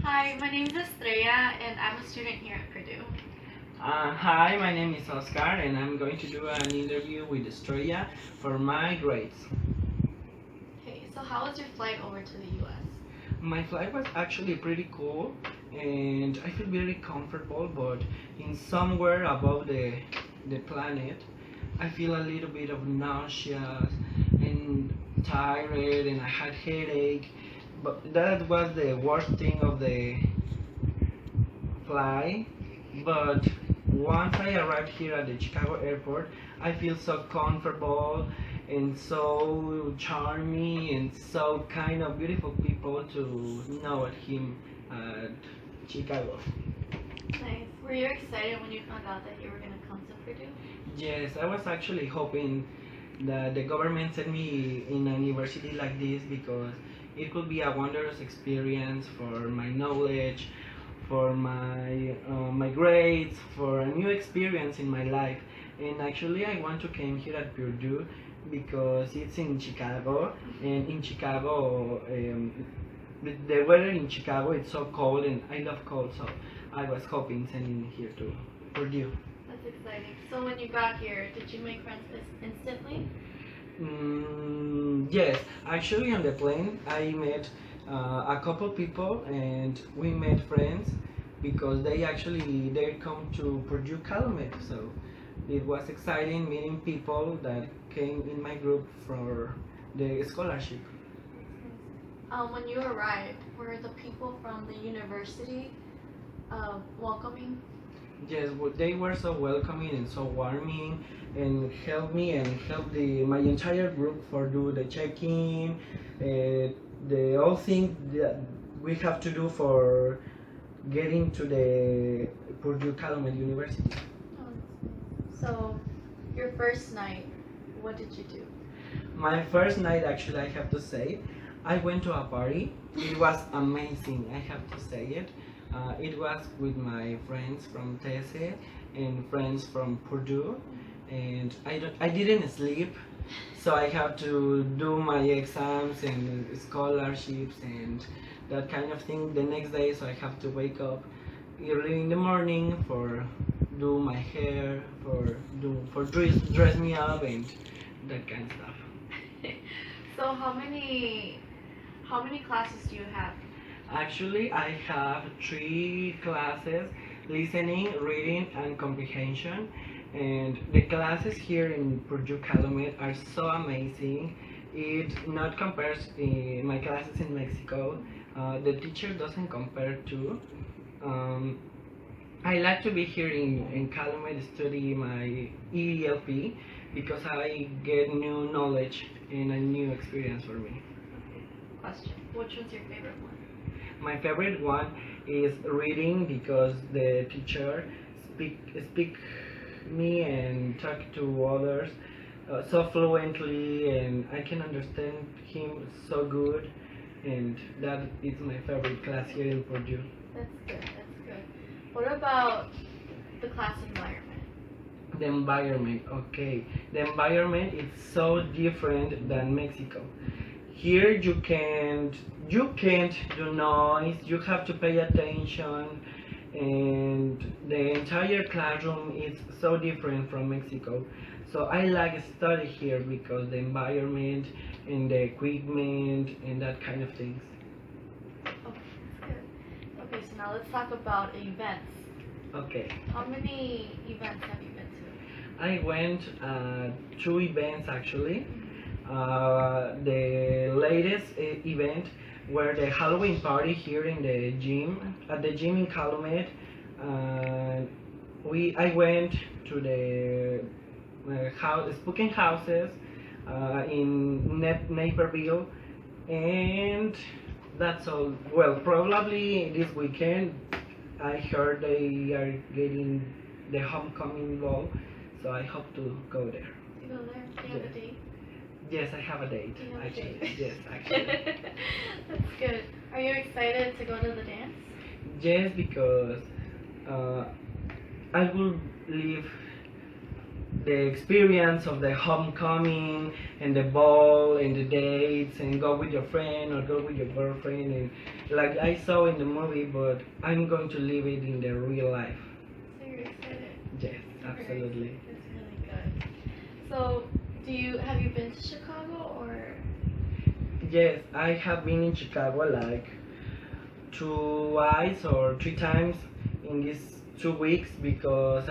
Hi, my name is Estrella and I'm a student here at Purdue. Hi, my name is Oscar, and I'm going to do an interview with Estrella for my grades. Okay, so how was your flight over to the US? My flight was actually pretty cool, and I feel very comfortable, but in somewhere above the planet, I feel a little bit of nausea and tired, and I had headache. But that was the worst thing of the fly, but once I arrived here at the Chicago airport, I feel so comfortable and so charming and so kind of beautiful people to know at him at Chicago. Nice. Were you excited when you found out that you were going to come to Purdue? Yes, I was actually hoping that the government sent me in a university like this because it could be a wondrous experience for my knowledge, for my grades, for a new experience in my life. And actually, I want to come here at Purdue because it's in Chicago, and in Chicago, the weather in Chicago is so cold, and I love cold, so I was hoping sending me here to Purdue. That's exciting. So when you got here, did you make friends instantly? Yes, actually on the plane I met a couple people and we made friends because they come to Purdue Calumet, so it was exciting meeting people that came in my group for the scholarship. When you arrived, were the people from the university welcoming? Yes, they were so welcoming and so warming and helped me and helped my entire group for do the check-in, the whole thing that we have to do for getting to the Purdue Calumet University. Oh, so your first night, what did you do? My first night, actually, I have to say, I went to a party. It was amazing, I have to say it. It was with my friends from TESE and friends from Purdue, and I didn't sleep, so I have to do my exams and scholarships and that kind of thing the next day. So I have to wake up early in the morning for do my hair, for dress me up and that kind of stuff. So how many classes do you have? Actually, I have three classes: listening, reading, and comprehension. And the classes here in Purdue Calumet are so amazing. It not compares my classes in Mexico. The teacher doesn't compare to. Um, I like to be here in Calumet study my ELP because I get new knowledge and a new experience for me. Question. Which one's your favorite one? My favorite one is reading because the teacher speak me and talk to others so fluently, and I can understand him so good, and that is my favorite class here in Purdue. That's good. That's good. What about the class environment? The environment, okay. The environment is so different than Mexico. Here you can't do noise. You have to pay attention, and the entire classroom is so different from Mexico. So I like study here because the environment and the equipment and that kind of things. Okay, that's good. Okay, so now let's talk about events. Okay, How many events have you been to? I went two events actually. The latest event were the Halloween party here in the gym, at the gym in Calumet. I went to the spooking houses in Naperville, and that's all. Well, probably this weekend I heard they are getting the homecoming ball, so I hope to go there. You go there? Do you have a date? Yes, I have a date. Do you have a Actually, date? yes, actually. That's good. Are you excited to go to the dance? Yes, because uh, I will live the experience of the homecoming and the ball and the dates and go with your friend or go with your girlfriend and like I saw in the movie, but I'm going to live it in the real life. So you're excited. Yes, absolutely. That's really good. So, have you been to Chicago or? Yes, I have been in Chicago like twice or three times in these 2 weeks because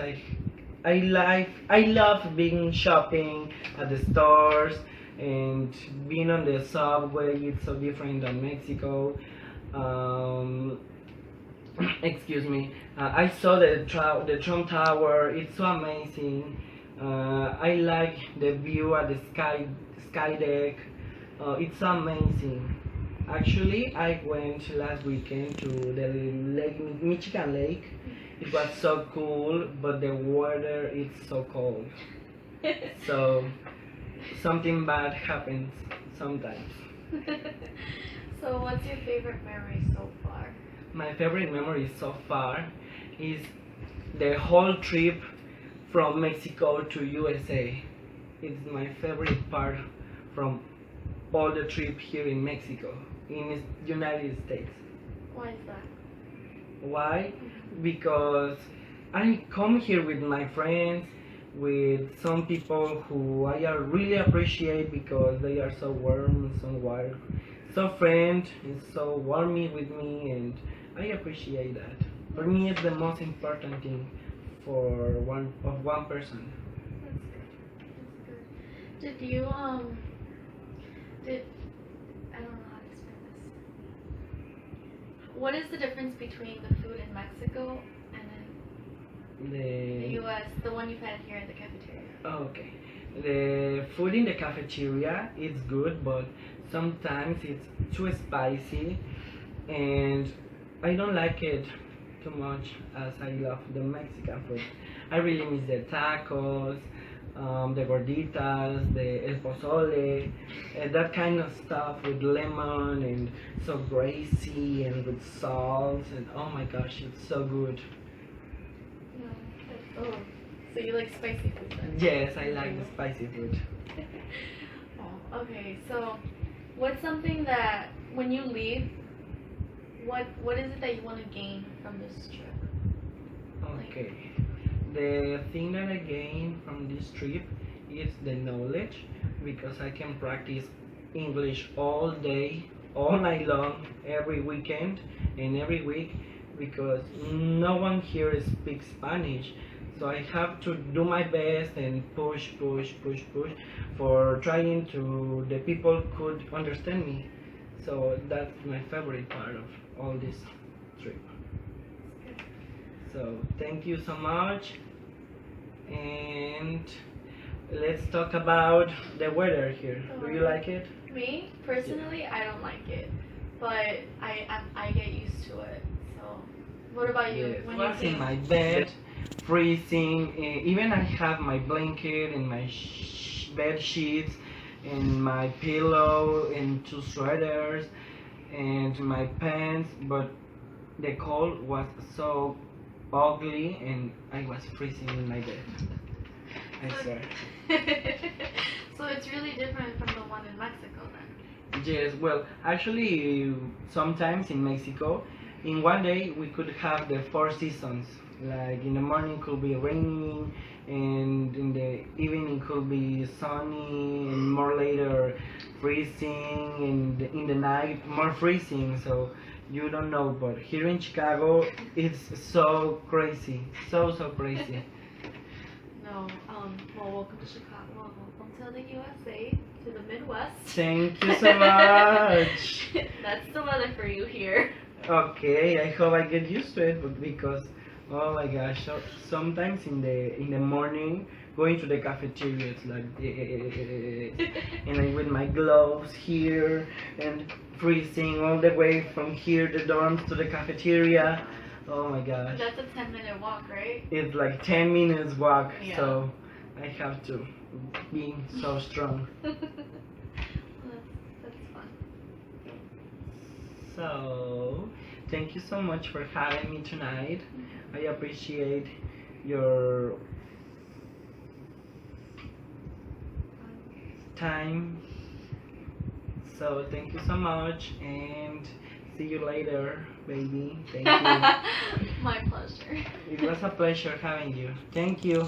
I love being shopping at the stores and being on the subway. It's so different than Mexico. Um, excuse me. I saw the Trump Tower. It's so amazing. I like the view at the sky deck. It's amazing. Actually, I went last weekend to the Michigan Lake. It was so cool, but the weather is so cold. So something bad happens sometimes. So, what's your favorite memory so far? My favorite memory so far is the whole trip from Mexico to USA. It's my favorite part from all the trip here in Mexico, in the United States. Why is that? Why? Because I come here with my friends, with some people who I really appreciate because they are so warm, so wild, so friend, and so warmy with me, and I appreciate that. For me, it's the most important thing for one person. That's good. That's good. I don't know how to explain this. What is the difference between the food in Mexico and in the The US, the one you've had here in the cafeteria? Okay. The food in the cafeteria is good, but sometimes it's too spicy, and I don't like it too much as I love the Mexican food. I really miss the tacos, the gorditas, the el pozole, that kind of stuff with lemon and so greasy and with salt, and oh my gosh, it's so good. No. Oh, so you like spicy food then? Yes, I like the spicy food. Oh, okay. So, what's something that when you leave, what is it that you want to gain from this trip? Okay. The thing that I gain from this trip is the knowledge because I can practice English all day, all night long, every weekend and every week because no one here speaks Spanish. So I have to do my best and push for trying to the people could understand me. So that's my favorite part of all this trip. So thank you so much, and let's talk about the weather here. Do you like it? Me personally, I don't like it, but I get used to it. So, what about you? Yes, When was you in my bed, freezing. Even I have my blanket and my bed sheets and my pillow and two sweaters and my pants, but the cold was so ugly and I was freezing in my bed. I swear. So it's really different from the one in Mexico then. Yes, well, actually, sometimes in Mexico, in one day we could have the four seasons. Like in the morning could be raining, and in the evening could be sunny, and more later freezing, and in the night more freezing. So you don't know, but here in Chicago, it's so crazy, so crazy. No, well, welcome to Chicago. Welcome to the USA, to the Midwest. Thank you so much. That's the weather for you here. Okay, I hope I get used to it, but because oh my gosh, so sometimes in the morning going to the cafeteria it's like and I'm with my gloves here and freezing all the way from here the dorms to the cafeteria. Oh my gosh. That's a 10-minute walk, right? It's like 10 minutes walk, Yeah. so I have to be so strong. That's fun. So, thank you so much for having me tonight. I appreciate your time. So thank you so much and see you later, baby. Thank you. My pleasure. It was a pleasure having you. Thank you.